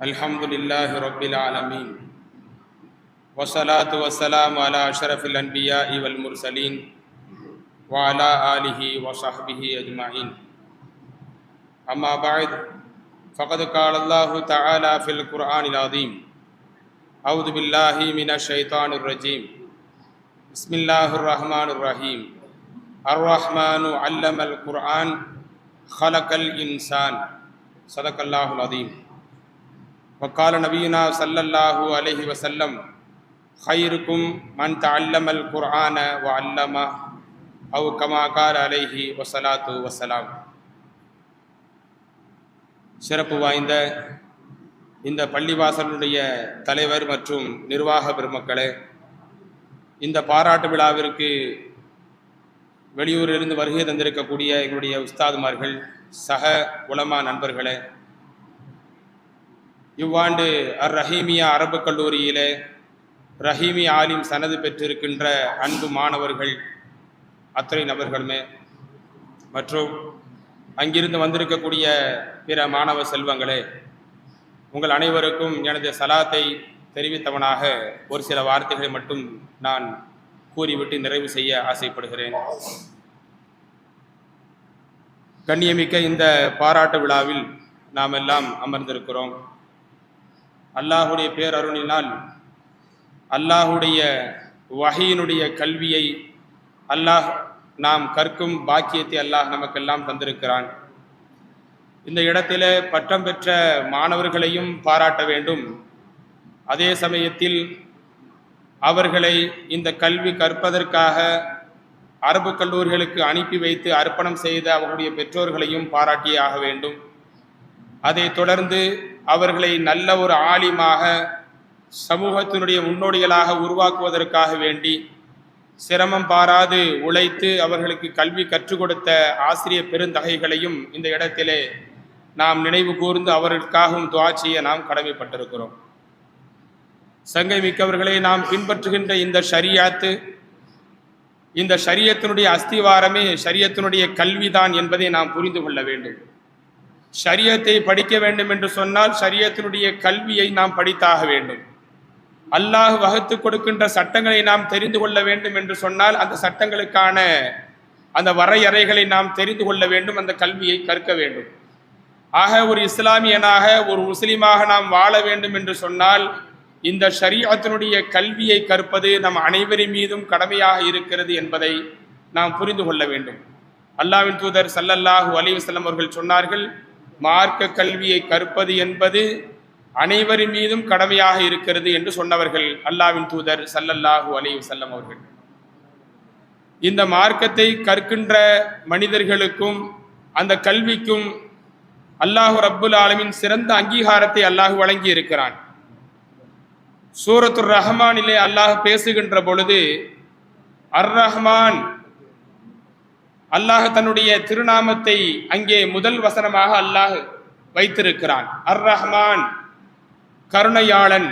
Alhamdulillahi Rabbil Alameen. Wassalatu wassalamu ala ashrafil anbiya'i wal mursalin wa ala alihi wa sahbihi ajma'in. Amma ba'd, faqad qala Allahu ta'ala fil Qur'anil azim. A'udhu billahi minash shaitanir rajim. Bismillahir rahmanir rahim. Ar-Rahmanu 'allamal Qur'an khalaqal insan. Sadaqallahul azim. وقال نبينا صلى الله عليه وسلم خيركم من تعلم القرآن وعلمه أو كما قال عليه والصلاة والسلام. சிறப்பு வாய்ந்த இந்த பள்ளிவாசலுடைய தலைவர் மற்றும் நிர்வாக பெருமக்களே, இந்த பாராட்டு விழாவிற்கு வெளியூரிலிருந்து வருகை தந்திருக்கக்கூடிய எங்களுடைய உஸ்தாதுமார்கள், சக உலமா நண்பர்களே, இவ்வாண்டு ரஹீமியா அரபு கல்லூரியிலே ரஹீமி ஆலிம் சனது பெற்றிருக்கின்ற அன்பு மாணவர்கள் அத்தனை நபர்களுமே மற்றும் அங்கிருந்து வந்திருக்கக்கூடிய பிற மாணவ செல்வங்களே, உங்கள் அனைவருக்கும் எனது சலாத்தை தெரிவித்தவனாக ஒரு சில வார்த்தைகளை மட்டும் நான் கூறிவிட்டு நிறைவு செய்ய ஆசைப்படுகிறேன். கண்ணியமிக்க இந்த பாராட்டு விழாவில் நாம் எல்லாம் அமர்ந்திருக்கிறோம். அல்லாஹுடைய பேரருளினால் அல்லாஹுடைய வஹீனுடைய கல்வியை அல்லாஹ் நாம் கற்கும் பாக்கியத்தை அல்லாஹ் நமக்கெல்லாம் தந்திருக்கிறான். இந்த இடத்திலே பட்டம் பெற்ற மாணவர்களையும் பாராட்ட வேண்டும். அதே சமயத்தில் அவர்களை இந்த கல்வி கற்பதற்காக அரபு கல்லூரிகளுக்கு அனுப்பி வைத்து அர்ப்பணம் செய்த அவர்களுடைய பெற்றோர்களையும் பாராட்டியே ஆக வேண்டும். அதை தொடர்ந்து அவர்களை நல்ல ஒரு ஆலிமாக சமூகத்தினுடைய முன்னோடிகளாக உருவாக்குவதற்காக வேண்டி சிரமம் பாராது உழைத்து அவர்களுக்கு கல்வி கற்றுக் கொடுத்த ஆசிரியர் பெருந்தகைகளையும் இந்த இடத்திலே நாம் நினைவு கூர்ந்து அவர்களுக்காகவும் துஆ செய்ய நாம் கடமைப்பட்டிருக்கிறோம். சங்கை மிக்கவர்களை நாம் பின்பற்றுகின்ற இந்த ஷரியத்து, இந்த ஷரியத்தினுடைய அஸ்திவாரமே ஷரியத்தினுடைய கல்விதான் என்பதை நாம் புரிந்து கொள்ள வேண்டும். ஷரியத்தை படிக்க வேண்டும் என்று சொன்னால் ஷரியத்தினுடைய கல்வியை நாம் படித்தாக வேண்டும். அல்லாஹ் வகுத்து கொடுக்கின்ற சட்டங்களை நாம் தெரிந்து கொள்ள வேண்டும் என்று சொன்னால் அந்த சட்டங்களுக்கான அந்த வரையறைகளை நாம் தெரிந்து கொள்ள வேண்டும், அந்த கல்வியை கற்க வேண்டும். ஆக ஒரு இஸ்லாமியனாக ஒரு முஸ்லிமாக நாம் வாழ வேண்டும் என்று சொன்னால் இந்த ஷரியத்தினுடைய கல்வியை கற்பது நம் அனைவரின் மீதும் கடமையாக இருக்கிறது என்பதை நாம் புரிந்து கொள்ள வேண்டும். அல்லாஹ்வின் தூதர் ஸல்லல்லாஹு அலைஹி வஸல்லம் அவர்கள் சொன்னார்கள், மார்க்க கல்வியை கற்பது என்பது அனைவரின் மீதும் கடமையாக இருக்கிறது என்று சொன்னவர்கள் அல்லாஹ்வின் தூதர் ஸல்லல்லாஹு அலைஹி வஸல்லம் அவர்கள். இந்த மார்க்கத்தை கற்கின்ற மனிதர்களுக்கும் அந்த கல்விக்கும் அல்லாஹ் ரப்புல் ஆலமீன் சிறந்த அங்கீகாரத்தை அல்லாஹ் வழங்கி இருக்கிறான். சூரத்துர் ரஹ்மானிலே அல்லாஹ் பேசுகின்ற பொழுது அர் ரஹ்மான், அல்லாஹ் தன்னுடைய திருநாமத்தை அங்கே முதல் வசனமாக அல்லாஹ் வைத்திருக்கிறான். அர் ரஹ்மான் கருணையாளன்,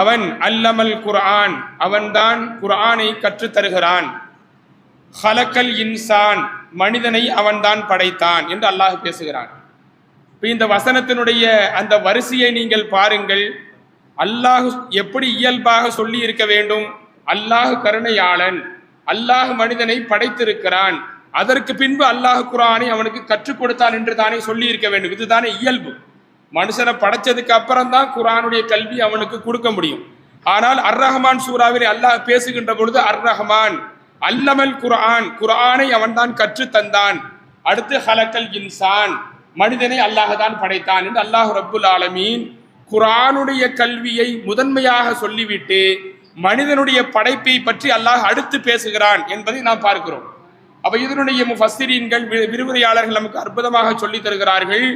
அவன் அல்லமல் குர்ஆன், அவன்தான் குர்ஆனை கற்றுத் தருகிறான். ஹலக்கல் இன்சான், மனிதனை அவன்தான் படைத்தான் என்று அல்லாஹ் பேசுகிறான். இந்த வசனத்தினுடைய அந்த வரிசையை நீங்கள் பாருங்கள். அல்லாஹ் எப்படி இயல்பாக சொல்லி இருக்க வேண்டும்? அல்லாஹ் கருணையாளன், அல்லாஹ் மனிதனை படைத்திருக்கிறான், அதற்கு பின்பு அல்லாஹ் குர்ஆனை அவனுக்கு கற்றுக் கொடுத்தான் என்று தானே சொல்லி இருக்க வேண்டும். இதுதானே இயல்பு. மனுஷனை படைச்சதுக்கு அப்புறம் தான் குர்ஆனுடைய கல்வி அவனுக்கு கொடுக்க முடியும். ஆனால் அர் ரஹ்மான் சூராவிலே அல்லாஹ் பேசுகின்ற பொழுது அர் ரஹ்மான் அல்லமல் குர்ஆன், குர்ஆனை அவன் தான் கற்று தந்தான். அடுத்து ஹலக்கல் இன்சான், மனிதனை அல்லாஹ் தான் படைத்தான் என்று அல்லாஹ் ரப்புல் ஆலமீன் குர்ஆனுடைய கல்வியை முதன்மையாக சொல்லிவிட்டு மனிதனுடைய படைப்பை பற்றி அல்லாஹ் அடுத்து பேசுகிறான் என்பதை நாம் பார்க்கிறோம். அப்ப இதனுடைய முஃபஸ்ஸிரீன்கள், விரிவுரையாளர்கள் நமக்கு அற்புதமாக சொல்லி தருகிறார்கள்.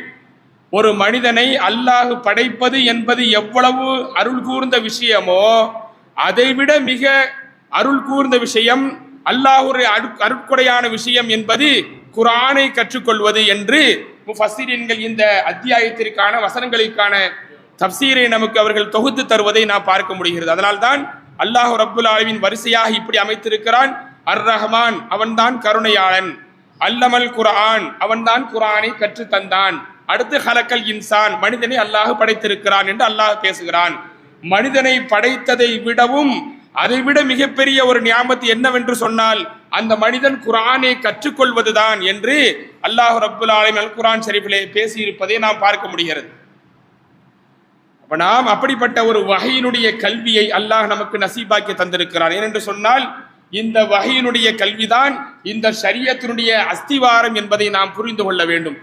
ஒரு மனிதனை அல்லாஹ் படைப்பது என்பது எவ்வளவு அருள் கூர்ந்த விஷயமோ அதைவிட மிக அருள் கூர்ந்த விஷயம், அல்லாஹ்வுடைய அருட்கொடையான விஷயம் என்பது குர்ஆனை கற்றுக்கொள்வது என்று முஃபஸ்ஸிரீன்கள் இந்த அத்தியாயத்திற்கான வசனங்களுக்கான தப்சீரை நமக்கு அவர்கள் தொகுத்து தருவதை நாம் பார்க்க முடிகிறது. அதனால்தான் அல்லாஹ் ரப்புல் ஆலமீன் வரிசையாக இப்படி அமைத்திருக்கிறான். அர் ரஹ்மான் அவன்தான் கருணையாளன், அல்லமல் குர்ஆன் அவன்தான் குர்ஆனை கற்று தந்தான், அடுத்து ஹலக்கல் இன்சான் மனிதனை அல்லாஹ் படைத்திருக்கிறான் என்று அல்லாஹ் பேசுகிறான். மனிதனை படைத்ததை விடவும் அதைவிட மிகப்பெரிய ஒரு நியாமத்து என்னவென்று சொன்னால் அந்த மனிதன் குர்ஆனை கற்றுக்கொள்வதுதான் என்று அல்லாஹ் ரப்புல் ஆலமீன் அல் குர்ஆன் ஷரீஃபிலே பேசியிருப்பதை நாம் பார்க்க முடிகிறது. அப்ப நாம் அப்படிப்பட்ட ஒரு வஹீனுடைய கல்வியை அல்லாஹ் நமக்கு நசீபாக்கி தந்திருக்கிறான். ஏனென்று சொன்னால் இந்த வஹீனுடைய கல்விதான் இந்த ஷரியத்தினுடைய அஸ்திவாரம் என்பதை நாம் புரிந்து கொள்ள வேண்டும்.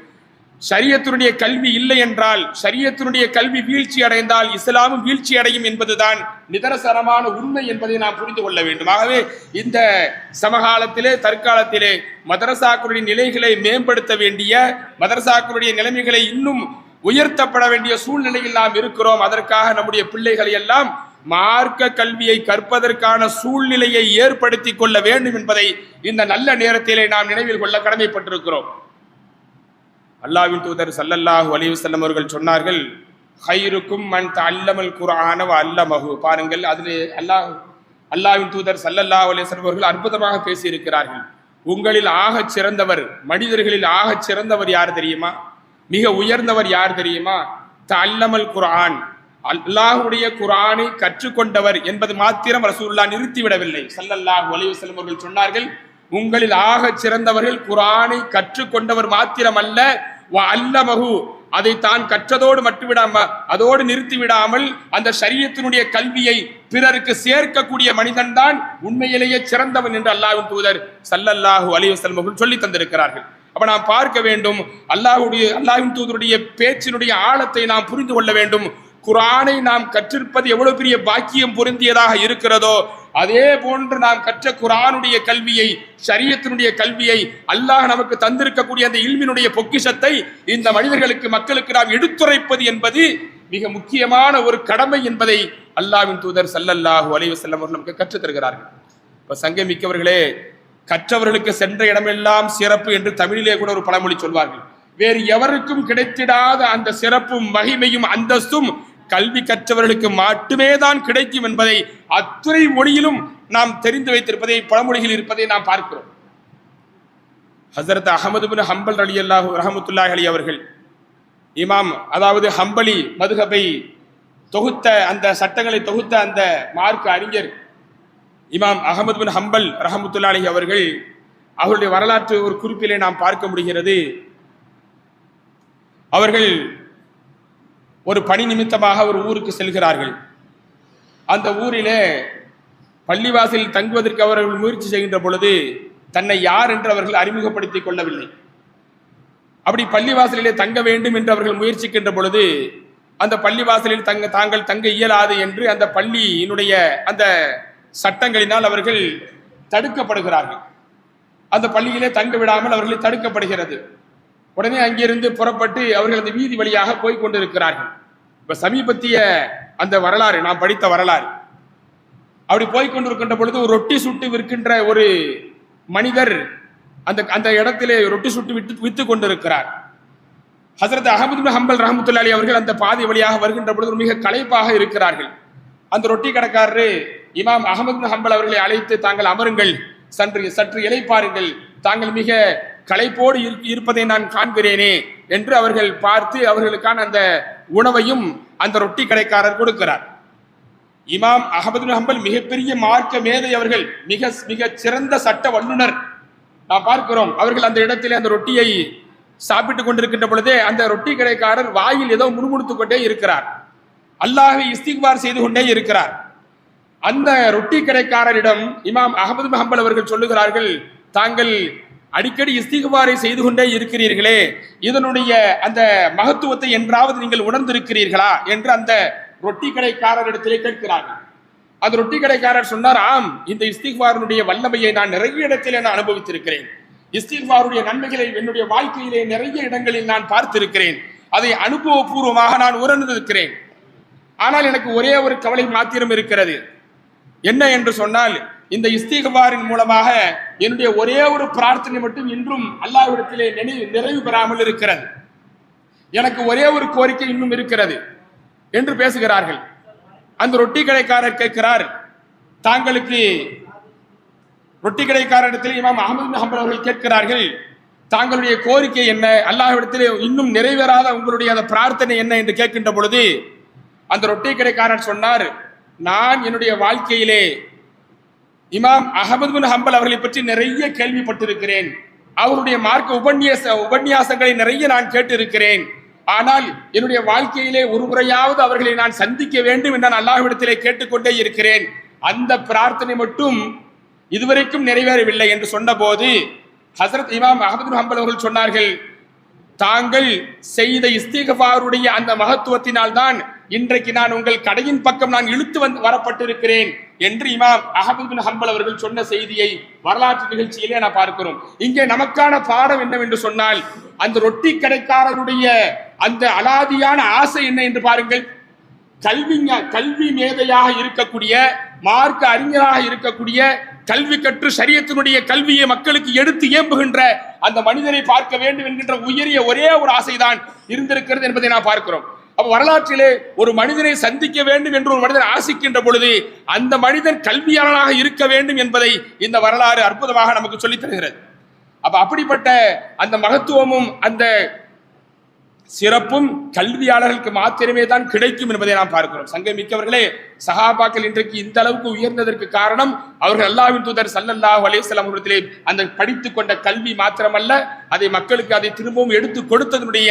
ஷரியத்தினுடைய கல்வி இல்லை என்றால், ஷரியத்தினுடைய கல்வி வீழ்ச்சி அடைந்தால் இஸ்லாமும் வீழ்ச்சி அடையும் என்பதுதான் நிதர்சனமான உண்மை என்பதை நாம் புரிந்து கொள்ள வேண்டும். ஆகவே இந்த சமகாலத்திலே தற்காலத்திலே மதரசாக்களுடைய நிலைகளை மேம்படுத்த வேண்டிய, மதரசாக்களுடைய நிலைமைகளை இன்னும் உயர்த்தப்பட வேண்டிய சூழ்நிலையில் நாம் இருக்கிறோம். அதற்காக நம்முடைய பிள்ளைகளை எல்லாம் மார்க்க கல்வியை கற்பதற்கான சூழ்நிலையை ஏற்படுத்தி கொள்ள வேண்டும் என்பதை இந்த நல்ல நேரத்திலே நாம் நினைவில் கொள்ள கடமைப்பட்டிருக்கிறோம். அல்லாஹ்வின் தூதர் ஸல்லல்லாஹு அலைஹி வஸல்லம் அவர்கள் சொன்னார்கள், ஹைருக்கும் மன் தஅல்லமல் குர்ஆன வ அல்லமஹு. பாருங்கள், அதிலே அல்லாஹ்வின் தூதர் ஸல்லல்லாஹு அலைஹி வஸல்லம் அவர்கள் அற்புதமாக பேசி இருக்கிறார்கள். உங்களில் ஆகச் சிறந்தவர், மனிதர்களில் ஆகச் சிறந்தவர் யார் தெரியுமா? மிக உயர்ந்தவர் யார் தெரியுமா? தஅல்லமல் குர்ஆன், அல்லாஹ்வுடைய குர்ஆனை கற்றுக்கொண்டவர் என்பது மாத்திரம் ரசூலுல்லாஹ் நிறுத்திவிடவில்லை. ஸல்லல்லாஹு அலைஹி வஸல்லம் அவர்கள் சொன்னார்கள், உங்களில் ஆகச் சிறந்தவர்கள் குர்ஆனை கற்றுக்கொண்டவர் மாத்திரமல்ல, வ அல்லமஹு, அதை தான் கற்றதோடு அதோடு நிறுத்திவிடாமல் அந்த ஷரியத்தினுடைய கல்வியை பிறருக்கு சேர்க்கக்கூடிய மனிதன் தான் உண்மையிலேயே சிறந்தவன் என்று அல்லாஹ்வின் தூதர் ஸல்லல்லாஹு அலைஹி வஸல்லம் அவர்கள் சொல்லி தந்திருக்கிறார்கள். அப்ப நாம் பார்க்க வேண்டும், அல்லாஹ்வின் தூதருடைய பேச்சினுடைய ஆழத்தை நாம் புரிந்து கொள்ள வேண்டும். குர்ஆனை நாம் கற்றிருப்பது எவ்வளவு பெரிய பாக்கியம் பொருந்தியதாக இருக்கிறதோ, அதே போன்று நாம் கற்ற குர்ஆனுடைய கல்வியை, ஷரியத்தினுடைய கல்வியை, அல்லாஹ் நமக்கு தந்திருக்கக்கூடிய அந்த இல்மினுடைய பொக்கிஷத்தை இந்த மனிதர்களுக்கு, மக்களுக்கு நாம் எடுத்துரைப்பது என்பது மிக முக்கியமான ஒரு கடமை என்பதை அல்லாஹ்வின் தூதர் ஸல்லல்லாஹு அலைஹி வஸல்லம் அவர்கள் நமக்கு கற்றுத் தருகிறார்கள். இப்ப சங்கமிக்கவர்களே, கற்றவர்களுக்கு சென்ற இடமெல்லாம் சிறப்பு என்று தமிழிலே கூட ஒரு பழமொழி சொல்வார்கள். வேறு எவருக்கும் கிடைத்திடாத அந்த சிறப்பும் மகிமையும் அந்தஸ்தும் கல்வி கற்றவர்களுக்கு மட்டுமே தான் கிடைக்கும் என்பதை அத்துணை மொழியிலும் நாம் தெரிந்து வைத்திருப்பதை, பழமொழிகள் இருப்பதை நாம் பார்க்கிறோம். ஹஸரத் அஹ்மது பின் ஹம்பல் ரஹ்மத்துல்லாஹி அலைஹி அவர்கள், இமாம், அதாவது ஹம்பலி மதுஹபை தொகுத்த, அந்த சட்டங்களை தொகுத்த அந்த மார்க்க அறிஞர் இமாம் அஹ்மது பின் ஹம்பல் ரஹ்மத்துல்லாஹி அலைஹி அவர்கள், அவருடைய வரலாற்று ஒரு குறிப்பிலே நாம் பார்க்க முடிகிறது. அவர்கள் ஒரு பணி நிமித்தமாக ஒரு ஊருக்கு செல்கிறார்கள். அந்த ஊரிலே பள்ளிவாசலில் தங்குவதற்கு அவர்கள் முயற்சி செய்கின்ற பொழுது தன்னை யார் என்று அவர்கள் அறிமுகப்படுத்திக் கொள்ளவில்லை. அப்படி பள்ளிவாசலிலே தங்க வேண்டும் என்று அவர்கள் முயற்சிக்கின்ற பொழுது அந்த பள்ளிவாசலில் தாங்கள் தங்க இயலாது என்று அந்த பள்ளியினுடைய அந்த சட்டங்களினால் அவர்கள் தடுக்கப்படுகிறார்கள். அந்த பள்ளியிலே தங்க விடாமல் அவர்களை தடுக்கப்படுகிறது. உடனே அங்கிருந்து புறப்பட்டு அவர்கள் அந்த வீதி வழியாக போய் கொண்டிருக்கிறார்கள். இப்ப சமீபத்திய அந்த வரலாறு, நாம் படித்த வரலாறு, அப்படி போய்கொண்டிருக்கின்ற பொழுது ஒரு ரொட்டி சுட்டு விற்கின்ற ஒரு மனிதர் அந்த இடத்திலே ரொட்டி சுட்டு வித்து கொண்டிருக்கிறார். ஹஸரத் அஹ்மது பின் ஹம்பல் ரஹ்மத்துல்லாஹி அலைஹி அவர்கள் அந்த பாதை வழியாக வருகின்ற பொழுது மிக களைப்பாக இருக்கிறார்கள். அந்த ரொட்டி கடைக்காரரு இமாம் அஹ்மது பின் ஹம்பல் அவர்களை அழைத்து, தாங்கள் அமருங்கள், சற்று இளைப்பாருங்கள், தாங்கள் மிக களைப்போடு இருப்பதை நான் காண்கிறேனே என்று அவர்கள் பார்த்து அவர்களுக்கான அந்த உணவையும் அந்த ரொட்டி கடைக்காரர் கொடுக்கிறார். இமாம் அஹ்மது பின் ஹம்பல் மிகப்பெரிய மார்க்க மேதை, அவர்கள் மிக சிறந்த சட்ட வல்லுனர். நாம் பார்க்கிறோம், அவர்கள் அந்த இடத்திலே அந்த ரொட்டியை சாப்பிட்டுக் கொண்டிருக்கின்ற பொழுதே அந்த ரொட்டி கடைக்காரர் வாயில் ஏதோ முணுமுணுத்துக் கொண்டே இருக்கிறார், அல்லாஹ்வை இஸ்திக்பார் செய்து கொண்டே இருக்கிறார். அந்த ரொட்டி கடைக்காரரிடம் இமாம் அஹ்மது பின் ஹம்பல் அவர்கள் சொல்லுகிறார்கள், தாங்கள் அடிக்கடி இஸ்திக்பாரை செய்து கொண்டே இருக்கிறீர்களே, இதனுடைய அந்த மகத்துவத்தை என்றாவது நீங்கள் உணர்ந்திருக்கிறீர்களா என்று அந்த ரொட்டி கடைக்காரரிடத்திலே கேட்கிறார்கள். அந்த ரொட்டி கடைக்காரர் சொன்னார், ஆம், இந்த இஸ்திக்பாரினுடைய வல்லமையை நான் நிறைய இடத்திலே நான் அனுபவித்திருக்கிறேன். இஸ்திக்பாருடைய நன்மைகளை என்னுடைய வாழ்க்கையிலே நிறைய இடங்களில் நான் பார்த்திருக்கிறேன். அதை அனுபவபூர்வமாக நான் உணர்ந்திருக்கிறேன். ஆனால் எனக்கு ஒரே ஒரு கவலை மாத்திரம் இருக்கிறது. என்ன என்று சொன்னால், இந்த இஸ்திக்பாரின் மூலமாக என்னுடைய ஒரே ஒரு பிரார்த்தனை மட்டும் இன்றும் அல்லாஹ்விடத்திலே நிறைவு பெறாமல் இருக்கிறது. எனக்கு ஒரே ஒரு கோரிக்கை இன்னும் இருக்கிறது. என்று பேசுகிறார்கள். அந்த ரொட்டி கடைக்காரர் கேட்கிறார், தாங்களுக்கு ரொட்டி கடைக்காரரிடத்தில் இமாம் அஹ்மது பின் ஹம்பல் அவர்கள் கேட்கிறார்கள், தாங்களுடைய கோரிக்கை என்ன, அல்லாஹ்விடத்திலே இன்னும் நிறைவேறாத உங்களுடைய அந்த பிரார்த்தனை என்ன என்று கேட்கின்ற பொழுது அந்த ரொட்டி கடைக்காரர் சொன்னார், நான் என்னுடைய வாழ்க்கையிலே இமாம் அஹ்மது பின் ஹம்பல் அவர்களை பற்றி நிறைய கேள்விப்பட்டிருக்கிறேன். அவருடைய மார்க்க உபன்யாசங்களை நிறைய நான் கேட்டிருக்கிறேன். ஆனால் என்னுடைய வாழ்க்கையிலே ஒரு முறையாவது அவர்களை நான் சந்திக்க வேண்டும் என்று நான் அல்லாஹ்விடத்திலே கேட்டுக்கொண்டே இருக்கிறேன். அந்த பிரார்த்தனை மட்டும் இதுவரைக்கும் நிறைவேறவில்லை என்று சொன்னபோது ஹசரத் இமாம் அஹ்மது பின் ஹம்பல் அவர்கள் சொன்னார்கள், தாங்கள் செய்த இஸ்திக்ஃபாருடைய அந்த மகத்துவத்தினால் தான் இன்றைக்கு நான் உங்கள் கடையின் பக்கம் நான் இழுத்து வரப்பட்டிருக்கிறேன் என்று இமாம் அஹ்மது பின் ஹம்பல் அவர்கள் சொன்ன செய்தியை வரலாற்று நிகழ்ச்சியிலே நான் பார்க்கிறோம். இங்கே நமக்கான பாடம் என்னவென்று சொன்னால், அந்த ரொட்டி கடைக்காரருடைய அந்த அலாதியான ஆசை என்ன என்று பாருங்கள். கல்வி மேதையாக இருக்கக்கூடிய, மார்க்க அறிஞராக இருக்கக்கூடிய, கல்வி கற்று ஷரியத்தினுடைய கல்வியை மக்களுக்கு எடுத்து ஏம்புகின்ற அந்த மனிதனை பார்க்க வேண்டும் என்கின்ற உயரிய ஒரே ஒரு ஆசைதான் இருந்திருக்கிறது என்பதை நான் பார்க்கிறோம். அப்ப வரலாற்றிலே ஒரு மனிதனை சந்திக்க வேண்டும் என்று ஒரு மனிதன் ஆசிக்கின்ற பொழுது அந்த மனிதன் கல்வியாளனாக இருக்க வேண்டும் என்பதை இந்த வரலாறு அற்புதமாக நமக்கு சொல்லித் தருகிறது. அப்ப அப்படிப்பட்ட அந்த மகத்துவமும் அந்த சிறப்பும் கல்வியாளர்களுக்கு மாத்திரமே தான் கிடைக்கும் என்பதை நாம் பார்க்கிறோம். சங்கமிக்கவர்களே, சஹாபாக்கள் இன்றைக்கு இந்த அளவுக்கு உயர்ந்ததற்கு காரணம் அவர்கள் அல்லாஹ்வின் தூதர் ஸல்லல்லாஹு அலைஹி வஸல்லம் அவர்களிடத்திலே அந்த படித்துக் கொண்ட கல்வி மாத்திரமல்ல, அதை மக்களுக்கு அதை திரும்பவும் எடுத்து கொடுத்ததனுடைய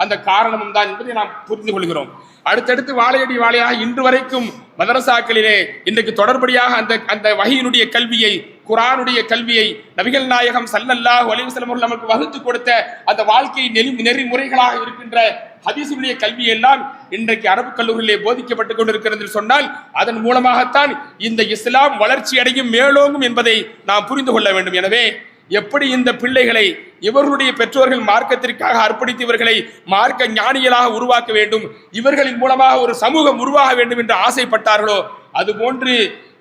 அந்த காரணமும் தான் என்பதை நாம் புரிந்து கொள்கிறோம். அடுத்தடுத்து வாழையடி வாழையாக இன்று வரைக்கும் மதரசாக்களிலே இன்றைக்கு தொடர்படியாக அந்த வஹீனுடைய கல்வியை, குர்ஆனுடைய கல்வியை நபிகள் நாயகம் ஸல்லல்லாஹு அலைஹி வஸல்லம் அவர்கள் நமக்கு வகுத்து கொடுத்த அந்த வாழ்க்கை நெறிமுறைகளாக இருக்கின்ற ஹதீஸுடைய கல்வி எல்லாம் இன்றைக்கு அரபு கல்லூரியிலே போதிக்கப்பட்டுக் கொண்டிருக்கிறது என்று சொன்னால் அதன் மூலமாகத்தான் இந்த இஸ்லாம் வளர்ச்சி அடையும், மேலோங்கும் என்பதை நாம் புரிந்து கொள்ள வேண்டும். எனவே எப்படி இந்த பிள்ளைகளை இவர்களுடைய பெற்றோர்கள் மார்க்கத்திற்காக அர்ப்பணித்து இவர்களை மார்க்க ஞானிகளாக உருவாக்க வேண்டும், இவர்களின் மூலமாக ஒரு சமூகம் உருவாக வேண்டும் என்று ஆசைப்பட்டார்களோ அதுபோன்று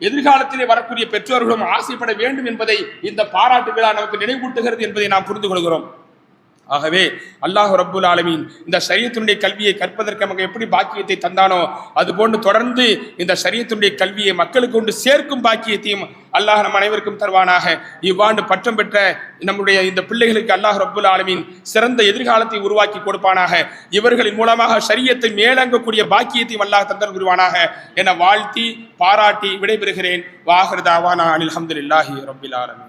எதிர்காலத்திலே வரக்கூடிய பெற்றோர்களும் ஆசைப்பட வேண்டும் என்பதை இந்த பாராட்டு விழா நமக்கு நினைவூட்டுகிறது என்பதை நாம் புரிந்து கொள்கிறோம். ஆகவே அல்லாஹ் ரப்புல் ஆலமீன் இந்த ஷரியத்துடைய கல்வியை கற்பதற்கு நமக்கு எப்படி பாக்கியத்தை தந்தானோ அதுபோன்று தொடர்ந்து இந்த ஷரியத்துடைய கல்வியை மக்களுக்கு கொண்டு சேர்க்கும் பாக்கியத்தையும் அல்லாஹ் நம் அனைவருக்கும் தருவானாக. இவ்வாண்டு பட்டம் பெற்ற நம்முடைய இந்த பிள்ளைகளுக்கு அல்லாஹ் ரப்புல் ஆலமீன் சிறந்த எதிர்காலத்தை உருவாக்கி கொடுப்பானாக. இவர்களின் மூலமாக ஷரியத்தை மேலங்கக்கூடிய பாக்கியத்தையும் அல்லாஹ் தந்தல் புரிவானாக என வாழ்த்தி பாராட்டி விடைபெறுகிறேன். வாஹிர் தாவானா அனில் ஹம்துலில்லாஹி ரப்பில் ஆலமீன்.